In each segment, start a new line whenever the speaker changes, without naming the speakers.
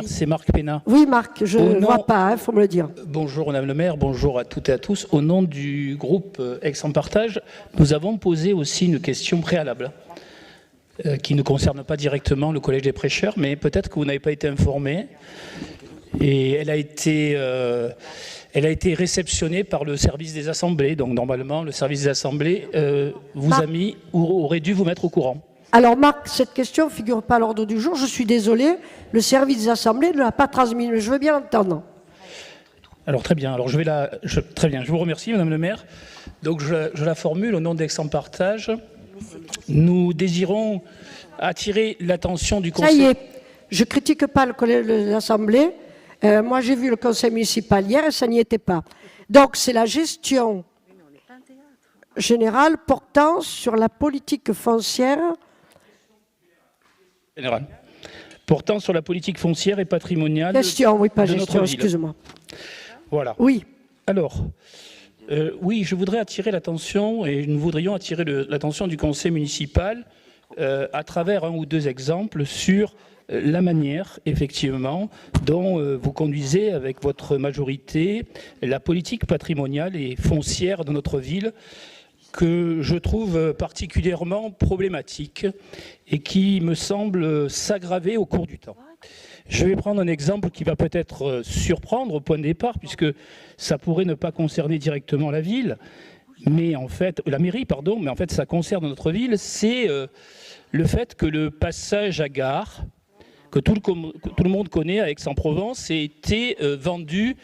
c'est Marc Pénat.
Oui, Marc, je ne vois pas, il faut me le dire.
Bonjour Madame le maire, bonjour à toutes et à tous. Au nom du groupe Aix en Partage, nous avons posé aussi une question préalable qui ne concerne pas directement le Collège des prêcheurs, mais peut-être que vous n'avez pas été informé. Et elle a été réceptionnée par le service des assemblées. Donc normalement, le service des assemblées aurait dû vous mettre au courant.
Alors Marc, cette question ne figure pas à l'ordre du jour. Je suis désolé, le service des assemblées ne l'a pas transmis, mais je veux bien l'entendre.
Alors très bien. Alors très bien. Je vous remercie, Madame le maire. Donc je la formule au nom d'Aix en Partage. Nous désirons attirer l'attention du Conseil.
Ça y est, je ne critique pas le collège de l'Assemblée. Moi, j'ai vu le conseil municipal hier et ça n'y était pas. Donc, c'est la gestion générale portant sur la politique foncière.
Générale. Portant sur la politique foncière et patrimoniale.
Gestion, oui, pas
de
gestion, excuse-moi.
Voilà.
Oui.
Alors, oui, je voudrais attirer l'attention, et nous voudrions attirer l'attention du conseil municipal à travers un ou deux exemples sur la manière, effectivement, dont vous conduisez avec votre majorité la politique patrimoniale et foncière de notre ville, que je trouve particulièrement problématique et qui me semble s'aggraver au cours du temps. Je vais prendre un exemple qui va peut-être surprendre au point de départ, puisque ça pourrait ne pas concerner directement la ville, mais en fait, la mairie, pardon, mais en fait ça concerne notre ville, c'est le fait que le passage à gare, que tout le monde connaît à Aix-en-Provence, a été vendu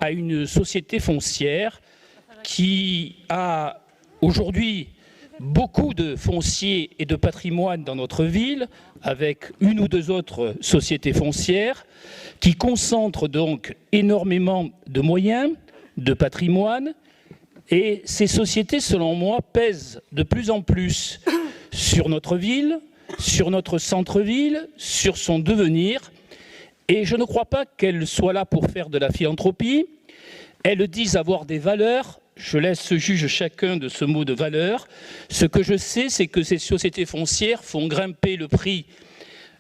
à une société foncière qui a aujourd'hui beaucoup de fonciers et de patrimoine dans notre ville, avec une ou deux autres sociétés foncières, qui concentrent donc énormément de moyens, de patrimoine, et ces sociétés, selon moi, pèsent de plus en plus sur notre ville, sur notre centre-ville, sur son devenir, et je ne crois pas qu'elles soient là pour faire de la philanthropie. Elles disent avoir des valeurs. Je laisse juge chacun de ce mot de valeur. Ce que je sais, c'est que ces sociétés foncières font grimper le prix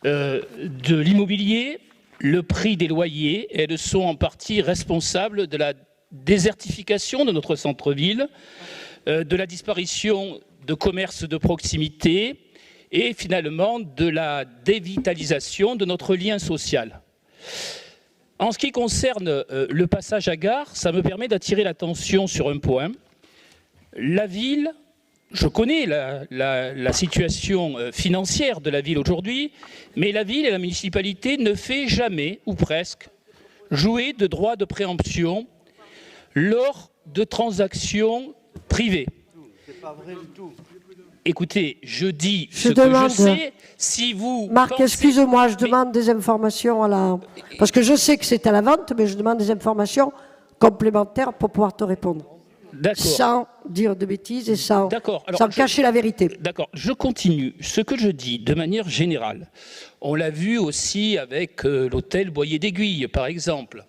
de l'immobilier, le prix des loyers. Elles sont en partie responsables de la désertification de notre centre-ville, de la disparition de commerces de proximité et finalement de la dévitalisation de notre lien social. En ce qui concerne le passage à gare, ça me permet d'attirer l'attention sur un point. La ville, je connais la situation financière de la ville aujourd'hui, mais la ville et la municipalité ne fait jamais, ou presque, jouer de droit de préemption lors de transactions privées.
C'est pas vrai du tout.
Écoutez, je dis ce que je sais. Si vous
Marc, excuse-moi, je demande des informations parce que je sais que c'est à la vente, mais je demande des informations complémentaires pour pouvoir te répondre.
D'accord.
Sans dire de bêtises et sans cacher la vérité. D'accord,
je continue. Ce que je dis de manière générale, on l'a vu aussi avec l'hôtel Boyer d'Aiguille, par exemple.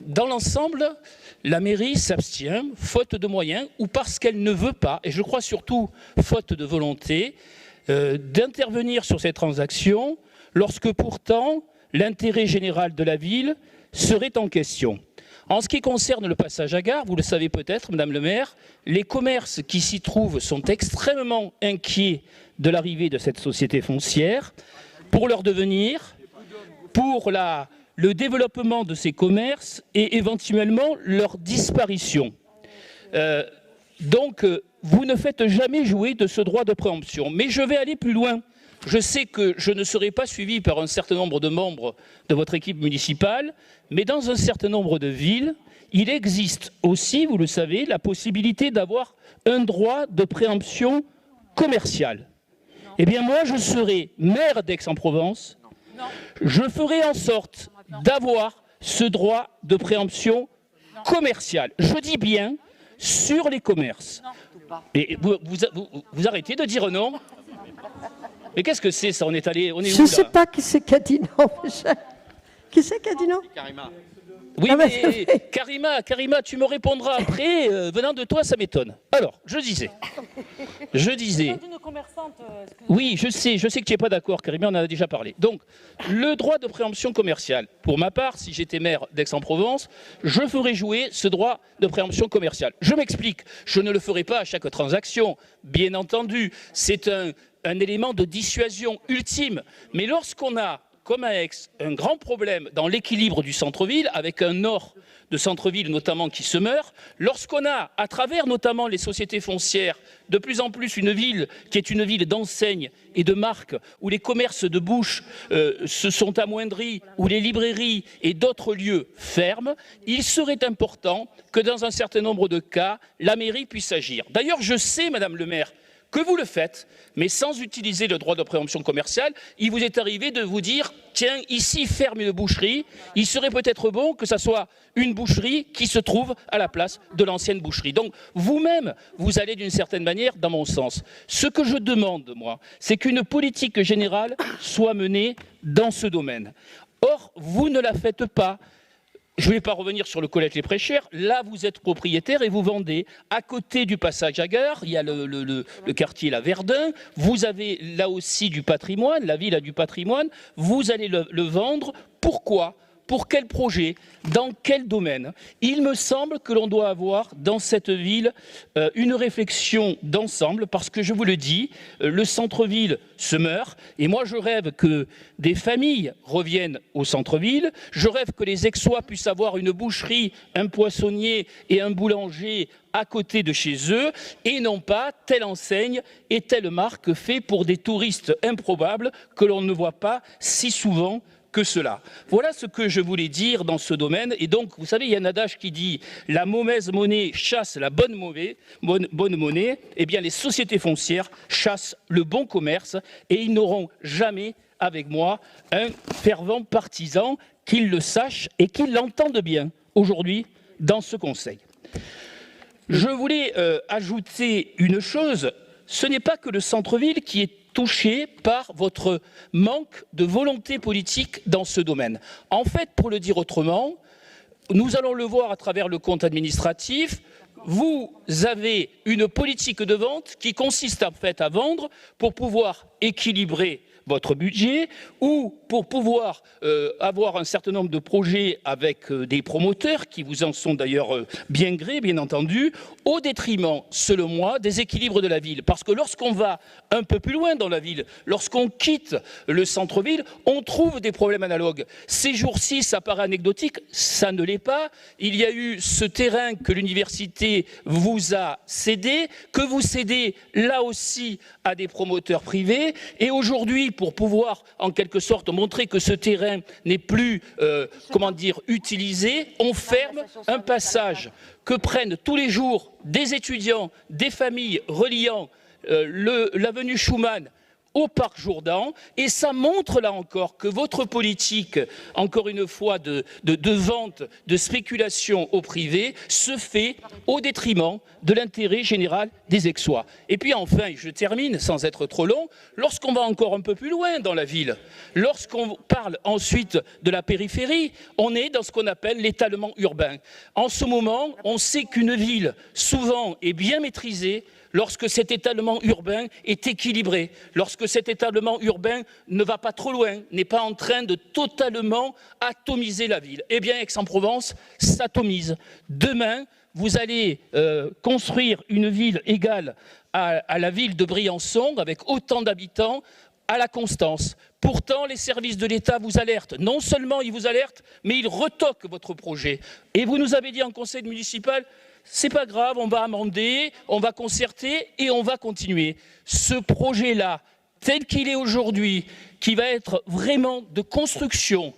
Dans l'ensemble, la mairie s'abstient, faute de moyens, ou parce qu'elle ne veut pas, et je crois surtout faute de volonté, d'intervenir sur ces transactions, lorsque pourtant l'intérêt général de la ville serait en question. En ce qui concerne le passage à gare, vous le savez peut-être, Madame le maire, les commerces qui s'y trouvent sont extrêmement inquiets de l'arrivée de cette société foncière, pour leur devenir, pour le développement de ces commerces et éventuellement leur disparition. Donc, vous ne faites jamais jouer de ce droit de préemption. Mais je vais aller plus loin. Je sais que je ne serai pas suivi par un certain nombre de membres de votre équipe municipale, mais dans un certain nombre de villes, il existe aussi, vous le savez, la possibilité d'avoir un droit de préemption commercial. Eh bien moi, je serai maire d'Aix-en-Provence, je ferai en sorte d'avoir ce droit de préemption commercial. Je dis bien sur les commerces. Et vous arrêtez de dire non. Mais qu'est-ce que c'est ça? On est allé, on est où là?
Je ne sais pas qui c'est qui a dit non. Qui c'est qui a dit non?
Karima.
Oui,
Ah,
mais Karima, tu me répondras après. Venant de toi, ça m'étonne. Alors, je disais. Oui, je sais que tu n'es pas d'accord, Karima, on en a déjà parlé. Donc, le droit de préemption commerciale. Pour ma part, si j'étais maire d'Aix-en-Provence, je ferais jouer ce droit de préemption commerciale. Je m'explique. Je ne le ferai pas à chaque transaction, bien entendu. C'est un élément de dissuasion ultime. Mais lorsqu'on a, comme à Aix, un grand problème dans l'équilibre du centre-ville, avec un nord de centre-ville notamment qui se meurt, lorsqu'on a, à travers notamment les sociétés foncières, de plus en plus une ville qui est une ville d'enseignes et de marques, où les commerces de bouche se sont amoindris, où les librairies et d'autres lieux ferment, il serait important que dans un certain nombre de cas, la mairie puisse agir. D'ailleurs, je sais, Madame le maire, que vous le faites, mais sans utiliser le droit de préemption commerciale, il vous est arrivé de vous dire « Tiens, ici ferme une boucherie, il serait peut-être bon que ça soit une boucherie qui se trouve à la place de l'ancienne boucherie. » Donc vous-même, vous allez d'une certaine manière dans mon sens. Ce que je demande, moi, c'est qu'une politique générale soit menée dans ce domaine. Or, vous ne la faites pas. Je ne vais pas revenir sur le Colette Les Prêchères. Là, vous êtes propriétaire et vous vendez. À côté du passage à gare, il y a le quartier La Verdun. Vous avez là aussi du patrimoine. La ville a du patrimoine. Vous allez le vendre. Pourquoi ? Pour quel projet? Dans quel domaine? Il me semble que l'on doit avoir dans cette ville une réflexion d'ensemble, parce que je vous le dis, le centre-ville se meurt, et moi je rêve que des familles reviennent au centre-ville, je rêve que les Aixois puissent avoir une boucherie, un poissonnier et un boulanger à côté de chez eux, et non pas telle enseigne et telle marque fait pour des touristes improbables que l'on ne voit pas si souvent que cela. Voilà ce que je voulais dire dans ce domaine. Et donc, vous savez, il y a un adage qui dit « la mauvaise monnaie chasse la bonne monnaie ». Eh bien, les sociétés foncières chassent le bon commerce et ils n'auront jamais, avec moi, un fervent partisan, qu'ils le sachent et qu'ils l'entendent bien aujourd'hui dans ce Conseil. Je voulais ajouter une chose, ce n'est pas que le centre-ville qui est touché par votre manque de volonté politique dans ce domaine. En fait, pour le dire autrement, nous allons le voir à travers le compte administratif, vous avez une politique de vente qui consiste en fait à vendre pour pouvoir équilibrer votre budget ou pour pouvoir avoir un certain nombre de projets avec des promoteurs qui vous en sont d'ailleurs bien gré, bien entendu, au détriment, selon moi, des équilibres de la ville. Parce que lorsqu'on va un peu plus loin dans la ville, lorsqu'on quitte le centre-ville, on trouve des problèmes analogues. Ces jours-ci, ça paraît anecdotique, ça ne l'est pas. Il y a eu ce terrain que l'université vous a cédé, que vous cédez là aussi à des promoteurs privés. Et aujourd'hui, pour pouvoir en quelque sorte montrer que ce terrain n'est plus utilisé, on ferme un passage que prennent tous les jours des étudiants, des familles reliant l'avenue Schumann au parc Jourdan, et ça montre là encore que votre politique, encore une fois, de vente, de spéculation au privé, se fait au détriment de l'intérêt général des Aixois. Et puis enfin, je termine sans être trop long, lorsqu'on va encore un peu plus loin dans la ville, lorsqu'on parle ensuite de la périphérie, on est dans ce qu'on appelle l'étalement urbain. En ce moment, on sait qu'une ville, souvent, est bien maîtrisée lorsque cet étalement urbain est équilibré, lorsque cet étalement urbain ne va pas trop loin, n'est pas en train de totalement atomiser la ville. Eh bien, Aix-en-Provence s'atomise. Demain, vous allez construire une ville égale à la ville de Briançon, avec autant d'habitants, à la Constance. Pourtant, les services de l'État vous alertent. Non seulement ils vous alertent, mais ils retoquent votre projet. Et vous nous avez dit en conseil municipal, c'est pas grave, on va amender, on va concerter et on va continuer. Ce projet-là, tel qu'il est aujourd'hui, qui va être vraiment de construction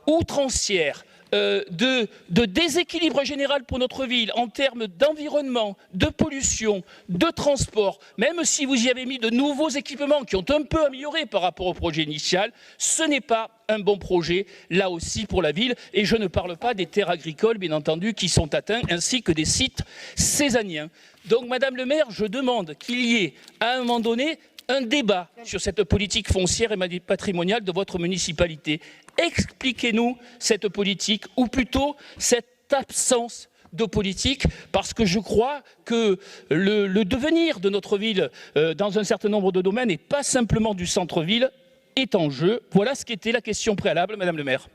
outrancière, de déséquilibre général pour notre ville en termes d'environnement, de pollution, de transport, même si vous y avez mis de nouveaux équipements qui ont un peu amélioré par rapport au projet initial, ce n'est pas un bon projet, là aussi, pour la ville. Et je ne parle pas des terres agricoles, bien entendu, qui sont atteintes, ainsi que des sites cézanniens. Donc, Madame le maire, je demande qu'il y ait, à un moment donné, un débat sur cette politique foncière et patrimoniale de votre municipalité. Expliquez-nous cette politique, ou plutôt cette absence de politique, parce que je crois que le devenir de notre ville dans un certain nombre de domaines, et pas simplement du centre-ville, est en jeu. Voilà ce qu'était la question préalable, Madame le maire.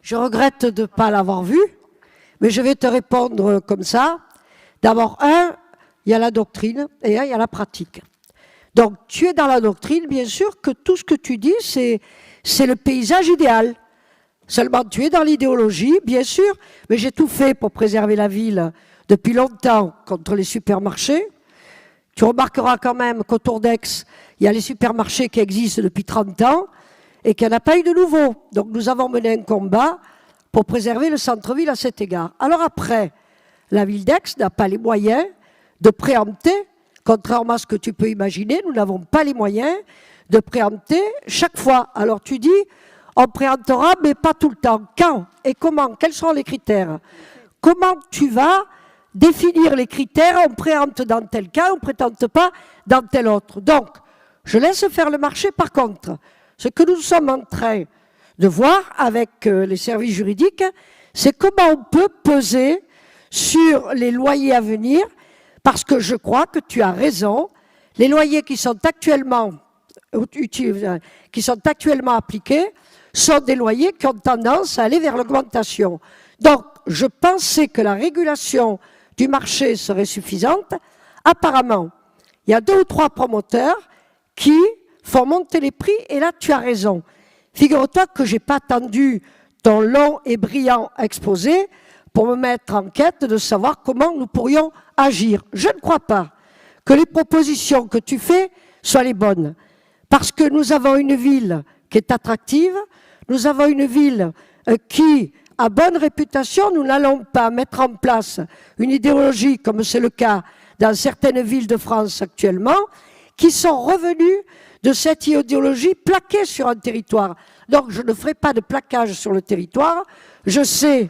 Je regrette de ne pas l'avoir vu, mais je vais te répondre comme ça. D'abord, il y a la doctrine et il y a la pratique. Donc, tu es dans la doctrine, bien sûr, que tout ce que tu dis, c'est le paysage idéal. Seulement, tu es dans l'idéologie, bien sûr, mais j'ai tout fait pour préserver la ville depuis longtemps contre les supermarchés. Tu remarqueras quand même qu'autour d'Aix, il y a les supermarchés qui existent depuis 30 ans et qu'il n'y en a pas eu de nouveau. Donc, nous avons mené un combat pour préserver le centre-ville à cet égard. Alors après, la ville d'Aix n'a pas les moyens de préempter. Contrairement à ce que tu peux imaginer, nous n'avons pas les moyens de préempter chaque fois. Alors tu dis, on préemptera, mais pas tout le temps. Quand et comment? Quels seront les critères? Comment tu vas définir les critères? On préempte dans tel cas, on ne préempte pas dans tel autre. Donc, je laisse faire le marché. Par contre, ce que nous sommes en train de voir avec les services juridiques, c'est comment on peut peser sur les loyers à venir. Parce que je crois que tu as raison, les loyers qui sont actuellement appliqués sont des loyers qui ont tendance à aller vers l'augmentation. Donc, je pensais que la régulation du marché serait suffisante. Apparemment, il y a 2 ou 3 promoteurs qui font monter les prix, et là, tu as raison. Figure-toi que je n'ai pas attendu ton long et brillant exposé pour me mettre en quête de savoir comment nous pourrions agir. Je ne crois pas que les propositions que tu fais soient les bonnes. Parce que nous avons une ville qui est attractive, nous avons une ville qui a bonne réputation, nous n'allons pas mettre en place une idéologie, comme c'est le cas dans certaines villes de France actuellement, qui sont revenues de cette idéologie plaquée sur un territoire. Donc je ne ferai pas de plaquage sur le territoire. Je sais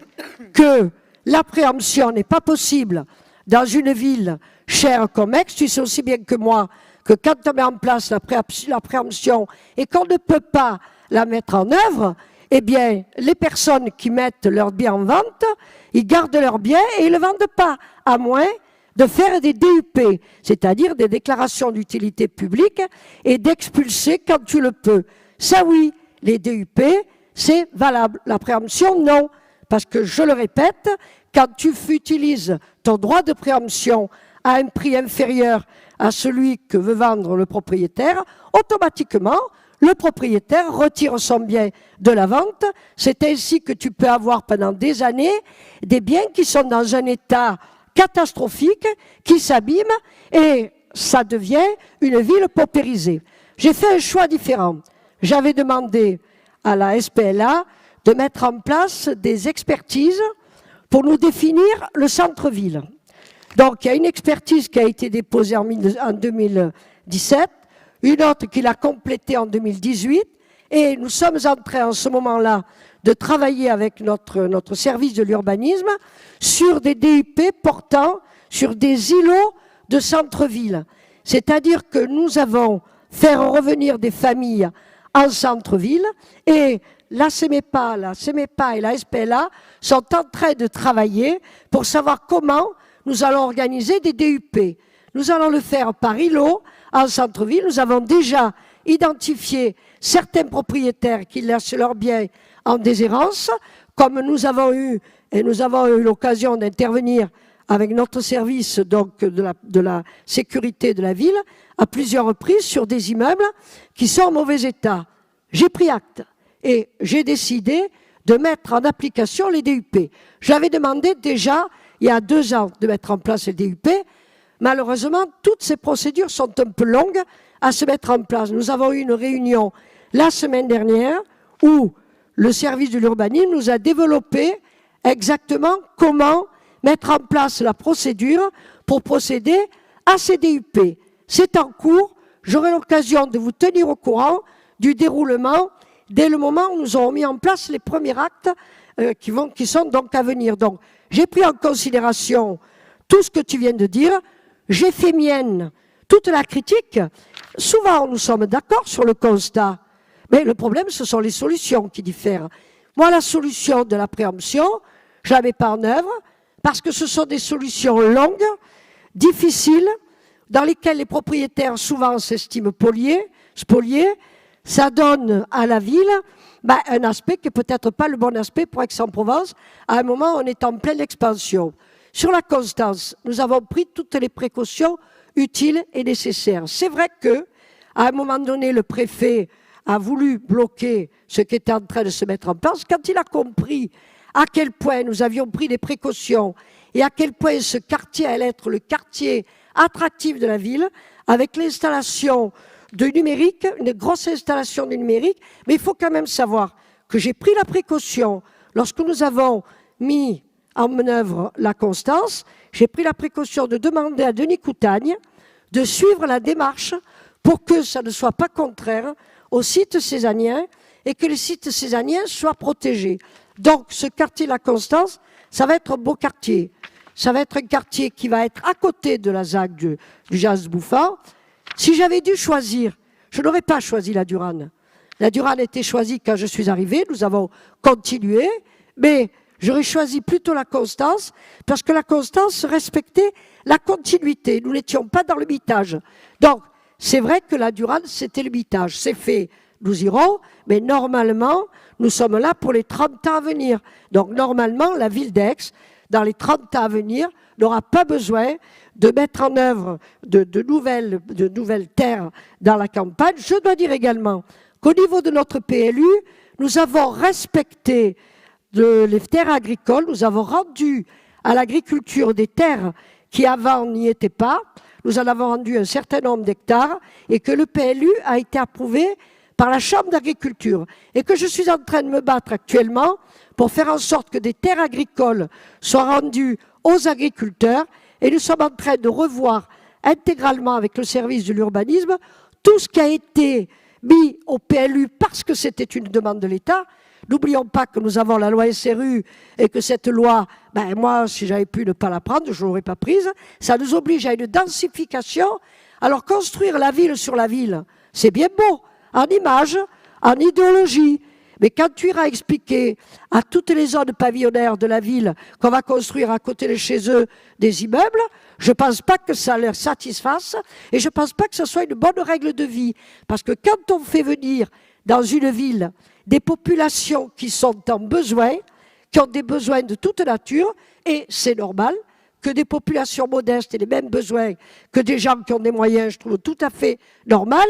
que la préemption n'est pas possible dans une ville chère comme Aix. Tu sais aussi bien que moi que quand on met en place la préemption et qu'on ne peut pas la mettre en œuvre, eh bien, les personnes qui mettent leurs biens en vente, ils gardent leurs biens et ils ne le vendent pas, à moins de faire des DUP, c'est-à-dire des déclarations d'utilité publique, et d'expulser quand tu le peux. Ça oui, les DUP, c'est valable. La préemption, non. Parce que, je le répète, quand tu utilises ton droit de préemption à un prix inférieur à celui que veut vendre le propriétaire, automatiquement, le propriétaire retire son bien de la vente. C'est ainsi que tu peux avoir pendant des années des biens qui sont dans un état catastrophique, qui s'abîment, et ça devient une ville paupérisée. J'ai fait un choix différent. J'avais demandé à la SPLA de mettre en place des expertises pour nous définir le centre-ville. Donc, il y a une expertise qui a été déposée en 2017, une autre qui l'a complétée en 2018, et nous sommes en train, en ce moment-là, de travailler avec notre service de l'urbanisme sur des DUP portant sur des îlots de centre-ville. C'est-à-dire que nous avons fait revenir des familles en centre-ville, et la CEMEPA et la SPLA sont en train de travailler pour savoir comment nous allons organiser des DUP. Nous allons le faire par îlot en centre-ville. Nous avons déjà identifié certains propriétaires qui laissent leurs biens en déshérence, comme nous avons eu l'occasion d'intervenir avec notre service donc de la sécurité de la ville à plusieurs reprises sur des immeubles qui sont en mauvais état. J'ai pris acte et j'ai décidé de mettre en application les DUP. J'avais demandé déjà, il y a 2 ans, de mettre en place les DUP. Malheureusement, toutes ces procédures sont un peu longues à se mettre en place. Nous avons eu une réunion la semaine dernière où le service de l'urbanisme nous a développé exactement comment mettre en place la procédure pour procéder à ces DUP. C'est en cours. J'aurai l'occasion de vous tenir au courant du déroulement dès le moment où nous aurons mis en place les premiers actes qui sont donc à venir. Donc, j'ai pris en considération tout ce que tu viens de dire. J'ai fait mienne toute la critique souvent, nous sommes d'accord sur le constat, mais le problème, ce sont les solutions qui diffèrent. Moi, la solution de la préemption, je ne la mets pas en œuvre, parce que ce sont des solutions longues, difficiles, dans lesquelles les propriétaires souvent s'estiment spoliés. Ça donne à la ville un aspect qui n'est peut-être pas le bon aspect pour Aix-en-Provence. À un moment, on est en pleine expansion. Sur la constance, nous avons pris toutes les précautions utiles et nécessaires. C'est vrai que, à un moment donné, le préfet a voulu bloquer ce qui était en train de se mettre en place. Quand il a compris à quel point nous avions pris des précautions et à quel point ce quartier allait être le quartier attractif de la ville, avec l'installation de numérique, une grosse installation de numérique, mais il faut quand même savoir que j'ai pris la précaution, lorsque nous avons mis en œuvre la constance, j'ai pris la précaution de demander à Denis Coutagne de suivre la démarche pour que ça ne soit pas contraire aux sites cézanniens et que les sites cézanniens soient protégés. Donc ce quartier La Constance, ça va être un beau quartier. Ça va être un quartier qui va être à côté de la ZAC du Jas Bouffant. Si j'avais dû choisir, je n'aurais pas choisi la Durane. La Durane était choisie quand je suis arrivé, nous avons continué, mais j'aurais choisi plutôt la Constance, parce que la Constance respectait la continuité. Nous n'étions pas dans le mitage. Donc, c'est vrai que la Durane, c'était le mitage. C'est fait, nous irons, mais normalement, nous sommes là pour les 30 ans à venir. Donc, normalement, la ville d'Aix, dans les 30 ans à venir, n'aura pas besoin de mettre en œuvre de nouvelles terres dans la campagne. Je dois dire également qu'au niveau de notre PLU, nous avons respecté les terres agricoles, nous avons rendu à l'agriculture des terres qui avant n'y étaient pas, nous en avons rendu un certain nombre d'hectares et que le PLU a été approuvé par la Chambre d'agriculture et que je suis en train de me battre actuellement pour faire en sorte que des terres agricoles soient rendues aux agriculteurs et nous sommes en train de revoir intégralement avec le service de l'urbanisme tout ce qui a été mis au PLU parce que c'était une demande de l'État. N'oublions pas que nous avons la loi SRU et que cette loi, moi, si j'avais pu ne pas la prendre, je ne l'aurais pas prise. Ça nous oblige à une densification. Alors, construire la ville sur la ville, c'est bien beau, en image, en idéologie. Mais quand tu iras expliquer à toutes les zones pavillonnaires de la ville qu'on va construire à côté de chez eux des immeubles, je ne pense pas que ça leur satisfasse et je ne pense pas que ce soit une bonne règle de vie. Parce que quand on fait venir dans une ville des populations qui sont en besoin, qui ont des besoins de toute nature, et c'est normal que des populations modestes aient les mêmes besoins que des gens qui ont des moyens, je trouve tout à fait normal,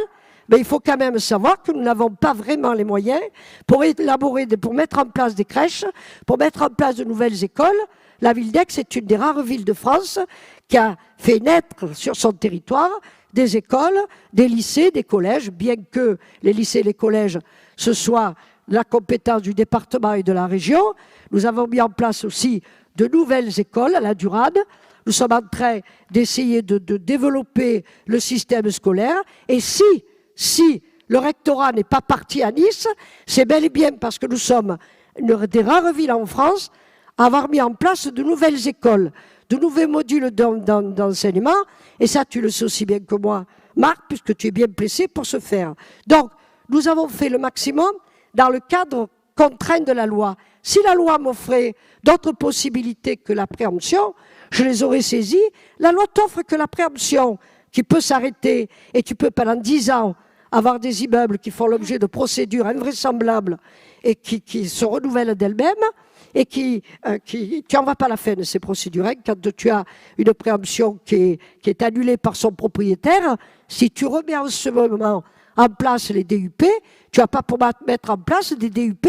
mais il faut quand même savoir que nous n'avons pas vraiment les moyens pour élaborer, pour mettre en place des crèches, pour mettre en place de nouvelles écoles. La ville d'Aix est une des rares villes de France qui a fait naître sur son territoire des écoles, des lycées, des collèges, bien que les lycées et les collèges, ce soit la compétence du département et de la région. Nous avons mis en place aussi de nouvelles écoles à la Durade. Nous sommes en train d'essayer de développer le système scolaire. Et si le rectorat n'est pas parti à Nice, c'est bel et bien parce que nous sommes une des rares villes en France à avoir mis en place de nouvelles écoles, de nouveaux modules d'enseignement. Et ça, tu le sais aussi bien que moi, Marc, puisque tu es bien placé pour ce faire. Donc, nous avons fait le maximum dans le cadre contraint de la loi. Si la loi m'offrait d'autres possibilités que la préemption, je les aurais saisies. La loi t'offre que la préemption qui peut s'arrêter et tu peux pendant 10 ans avoir des immeubles qui font l'objet de procédures invraisemblables et qui se renouvellent d'elles-mêmes et tu n'en vas pas la fin de ces procédures. Hein. Quand tu as une préemption qui est annulée par son propriétaire, si tu remets en ce moment en place les DUP, tu vas pas pouvoir mettre en place des DUP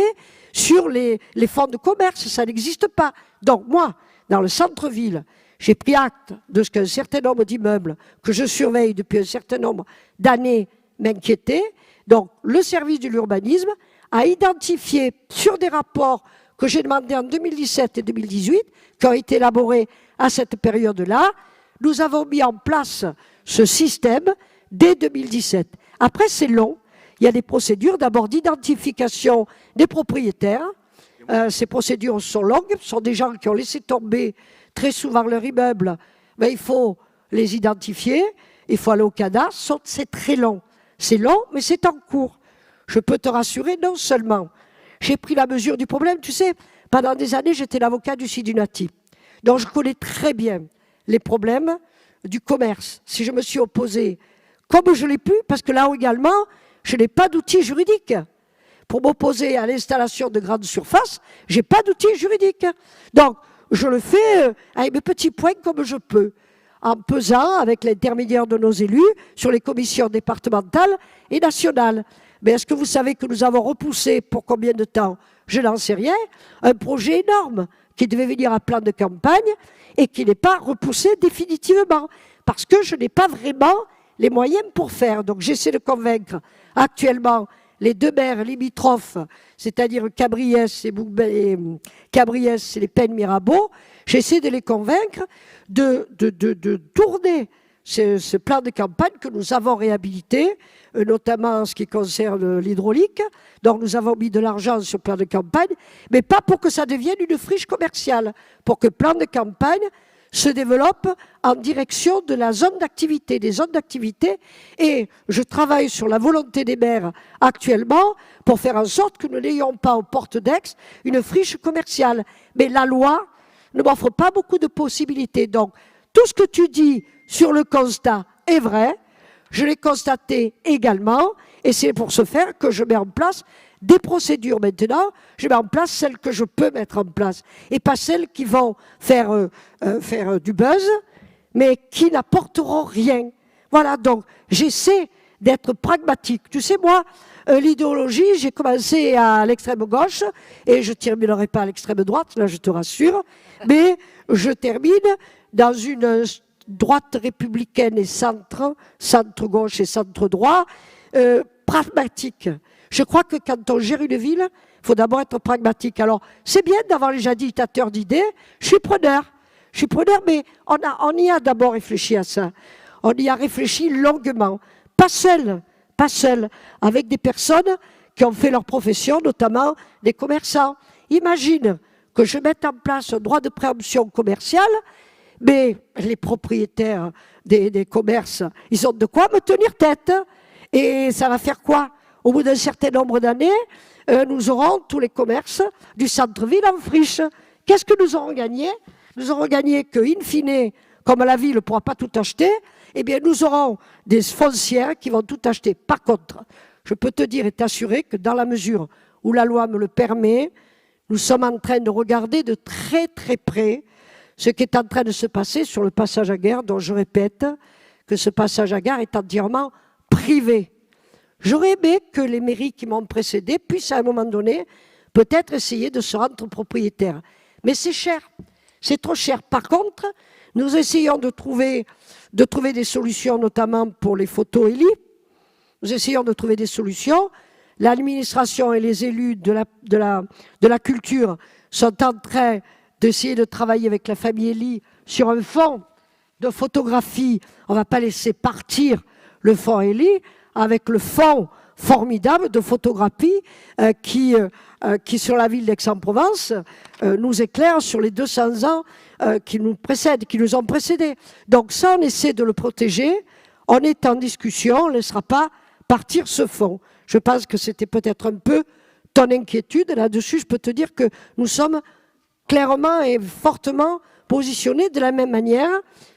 sur les fonds de commerce, ça n'existe pas. Donc moi, dans le centre-ville, j'ai pris acte de ce qu'un certain nombre d'immeubles que je surveille depuis un certain nombre d'années m'inquiétaient. Donc le service de l'urbanisme a identifié sur des rapports que j'ai demandés en 2017 et 2018, qui ont été élaborés à cette période-là, nous avons mis en place ce système dès 2017. Après, c'est long. Il y a des procédures, d'abord d'identification des propriétaires. Ces procédures sont longues. Ce sont des gens qui ont laissé tomber très souvent leur immeuble. Mais il faut les identifier, il faut aller au cadastre, c'est très long. C'est long, mais c'est en cours. Je peux te rassurer, non seulement j'ai pris la mesure du problème, tu sais, pendant des années, j'étais l'avocat du Sidunati. Donc je connais très bien les problèmes du commerce. Si je me suis opposé, comme je l'ai pu, parce que là également, je n'ai pas d'outils juridiques. Pour m'opposer à l'installation de grandes surfaces, je n'ai pas d'outils juridiques. Donc, je le fais avec mes petits points comme je peux, en pesant avec l'intermédiaire de nos élus sur les commissions départementales et nationales. Mais est-ce que vous savez que nous avons repoussé, pour combien de temps? Je n'en sais rien, un projet énorme qui devait venir à plan de campagne et qui n'est pas repoussé définitivement, parce que je n'ai pas vraiment les moyens pour faire. Donc j'essaie de convaincre actuellement les deux maires limitrophes, c'est-à-dire Cabriès et Cabriès et les Pennes-Mirabeau, j'essaie de les convaincre de tourner ce plan de campagne que nous avons réhabilité, notamment en ce qui concerne l'hydraulique. Donc nous avons mis de l'argent sur le plan de campagne, mais pas pour que ça devienne une friche commerciale, pour que le plan de campagne se développe en direction de la zone d'activité, des zones d'activité. Et je travaille sur la volonté des maires actuellement pour faire en sorte que nous n'ayons pas aux portes d'Aix une friche commerciale. Mais la loi ne m'offre pas beaucoup de possibilités. Donc, tout ce que tu dis sur le constat est vrai. Je l'ai constaté également. Et c'est pour ce faire que je mets en place des procédures maintenant. Je mets en place celles que je peux mettre en place et pas celles qui vont faire du buzz, mais qui n'apporteront rien. Voilà, donc j'essaie d'être pragmatique. Tu sais, moi, l'idéologie, j'ai commencé à l'extrême gauche et je ne terminerai pas à l'extrême droite, là je te rassure, mais je termine dans une droite républicaine et centre-gauche et centre-droit, pragmatique. Je crois que quand on gère une ville, il faut d'abord être pragmatique. Alors, c'est bien d'avoir les agitateurs d'idées, je suis preneur, mais on y a d'abord réfléchi à ça. On y a réfléchi longuement, pas seul, avec des personnes qui ont fait leur profession, notamment des commerçants. Imagine que je mette en place un droit de préemption commerciale, mais les propriétaires des commerces, ils ont de quoi me tenir tête. Et ça va faire quoi? Au bout d'un certain nombre d'années, nous aurons tous les commerces du centre-ville en friche. Qu'est-ce que nous aurons gagné? Nous aurons gagné que, in fine, comme la ville ne pourra pas tout acheter, eh bien, nous aurons des foncières qui vont tout acheter. Par contre, je peux te dire et t'assurer que dans la mesure où la loi me le permet, nous sommes en train de regarder de très très près ce qui est en train de se passer sur le passage à gare, dont je répète que ce passage à gare est entièrement privé. J'aurais aimé que les mairies qui m'ont précédé puissent à un moment donné peut-être essayer de se rendre propriétaires. Mais c'est cher, c'est trop cher. Par contre, nous essayons de trouver des solutions, notamment pour les photos ELI. Nous essayons de trouver des solutions. L'administration et les élus de la culture sont en train d'essayer de travailler avec la famille ELI sur un fonds de photographie. On ne va pas laisser partir le fonds ELI avec le fonds formidable de photographie qui, sur la ville d'Aix-en-Provence, nous éclaire sur les 200 ans qui nous ont précédés. Donc ça, on essaie de le protéger. On est en discussion, on ne laissera pas partir ce fonds. Je pense que c'était peut-être un peu ton inquiétude. Là-dessus, je peux te dire que nous sommes clairement et fortement positionnés de la même manière.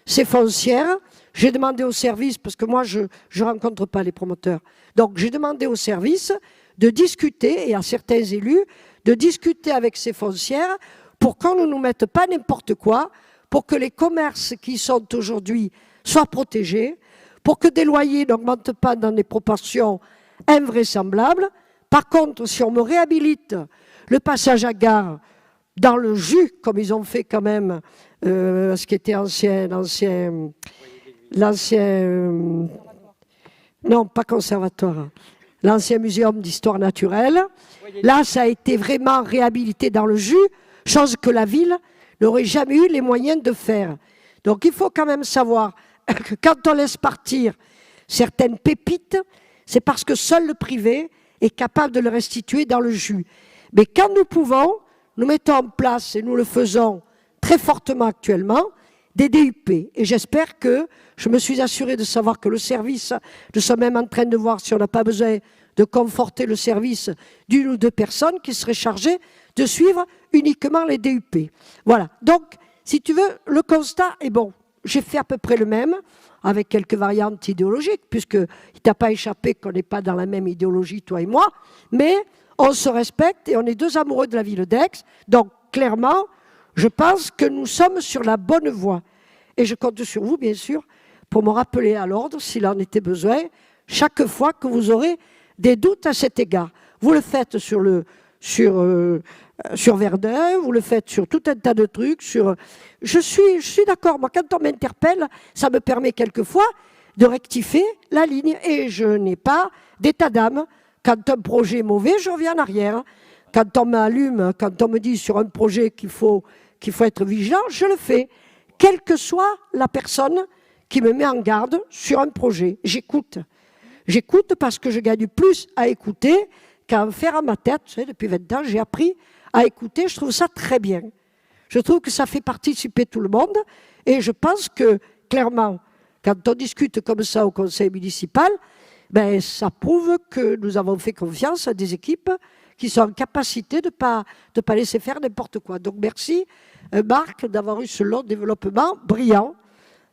Ces foncières, j'ai demandé au service, parce que moi, je ne rencontre pas les promoteurs. Donc, j'ai demandé au service de discuter, et à certains élus, de discuter avec ces foncières pour qu'on ne nous mette pas n'importe quoi, pour que les commerces qui sont aujourd'hui soient protégés, pour que des loyers n'augmentent pas dans des proportions invraisemblables. Par contre, si on me réhabilite le passage à gare dans le jus, comme ils ont fait quand même ce qui était non, pas conservatoire, l'ancien muséum d'histoire naturelle. Là, ça a été vraiment réhabilité dans le jus, chose que la ville n'aurait jamais eu les moyens de faire. Donc, il faut quand même savoir que quand on laisse partir certaines pépites, c'est parce que seul le privé est capable de le restituer dans le jus. Mais quand nous pouvons, nous mettons en place, et nous le faisons très fortement actuellement, des DUP. Et j'espère que je me suis assuré de savoir que le service, nous sommes même en train de voir si on n'a pas besoin de conforter le service d'une ou deux personnes qui seraient chargées de suivre uniquement les DUP. Voilà. Donc, si tu veux, le constat est bon. J'ai fait à peu près le même, avec quelques variantes idéologiques, puisqu'il ne t'a pas échappé qu'on n'est pas dans la même idéologie, toi et moi, mais on se respecte et on est deux amoureux de la ville d'Aix. Donc, clairement, je pense que nous sommes sur la bonne voie. Et je compte sur vous, bien sûr, pour me rappeler à l'ordre, s'il en était besoin, chaque fois que vous aurez des doutes à cet égard. Vous le faites sur Verdun, vous le faites sur tout un tas de trucs. Je suis d'accord, moi, quand on m'interpelle, ça me permet quelquefois de rectifier la ligne. Et je n'ai pas d'état d'âme. Quand un projet est mauvais, je reviens en arrière. Quand on m'allume, quand on me dit sur un projet qu'il faut être vigilant, je le fais. Quelle que soit la personne qui me met en garde sur un projet, j'écoute. J'écoute parce que je gagne plus à écouter qu'à en faire à ma tête. Vous savez, depuis 20 ans, j'ai appris à écouter. Je trouve ça très bien. Je trouve que ça fait participer tout le monde. Et je pense que, clairement, quand on discute comme ça au conseil municipal, ben, ça prouve que nous avons fait confiance à des équipes qui sont en capacité de ne pas laisser faire n'importe quoi. Donc merci, Marc, d'avoir eu ce long développement brillant,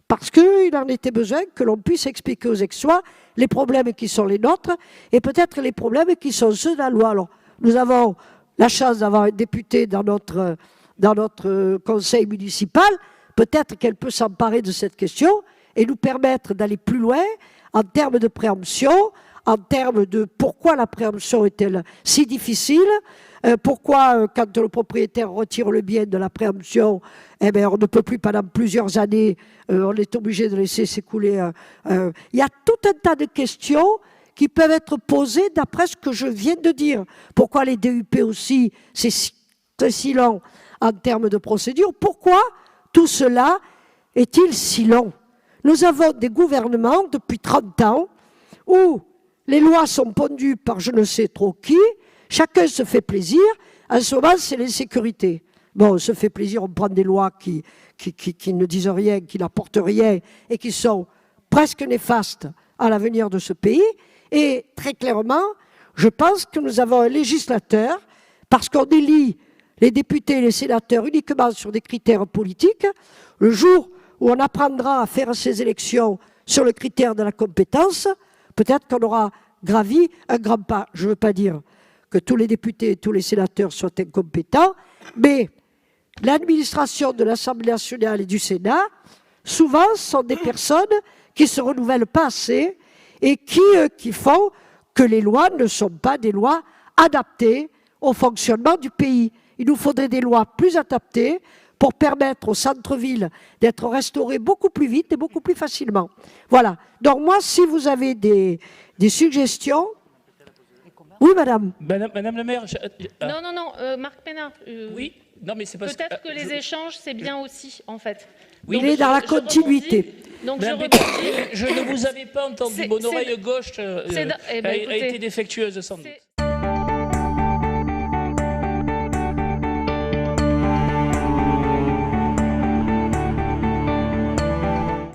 parce qu'il en était besoin que l'on puisse expliquer aux Aixois les problèmes qui sont les nôtres et peut-être les problèmes qui sont ceux de la loi. Alors, nous avons la chance d'avoir un député dans notre conseil municipal. Peut-être qu'elle peut s'emparer de cette question et nous permettre d'aller plus loin en termes de préemption, en termes de pourquoi la préemption est-elle si difficile, pourquoi quand le propriétaire retire le bien de la préemption, eh bien, on ne peut plus pendant plusieurs années, on est obligé de laisser s'écouler. Il y a tout un tas de questions qui peuvent être posées d'après ce que je viens de dire. Pourquoi les DUP aussi, c'est si long en termes de procédure? Pourquoi tout cela est-il si long? Nous avons des gouvernements depuis 30 ans où les lois sont pondues par je ne sais trop qui, chacun se fait plaisir, en ce moment c'est l'insécurité. Bon, on se fait plaisir, on prend des lois qui ne disent rien, qui n'apportent rien et qui sont presque néfastes à l'avenir de ce pays. Et très clairement, je pense que nous avons un législateur, parce qu'on élit les députés et les sénateurs uniquement sur des critères politiques, le jour où on apprendra à faire ces élections sur le critère de la compétence, peut-être qu'on aura gravi un grand pas. Je ne veux pas dire que tous les députés et tous les sénateurs soient incompétents, mais l'administration de l'Assemblée nationale et du Sénat, souvent, sont des personnes qui ne se renouvellent pas assez et qui font que les lois ne sont pas des lois adaptées au fonctionnement du pays. Il nous faudrait des lois plus adaptées pour permettre au centre-ville d'être restauré beaucoup plus vite et beaucoup plus facilement. Voilà. Donc moi, si vous avez des suggestions... Oui, madame.
Madame la maire...
Non, Marc Pénard.
Oui, non, mais c'est parce
peut-être que les échanges, c'est bien aussi, en fait.
Oui, il est dans la continuité.
Donc
je ne vous avais pas entendu. Mon oreille gauche a été défectueuse, sans doute.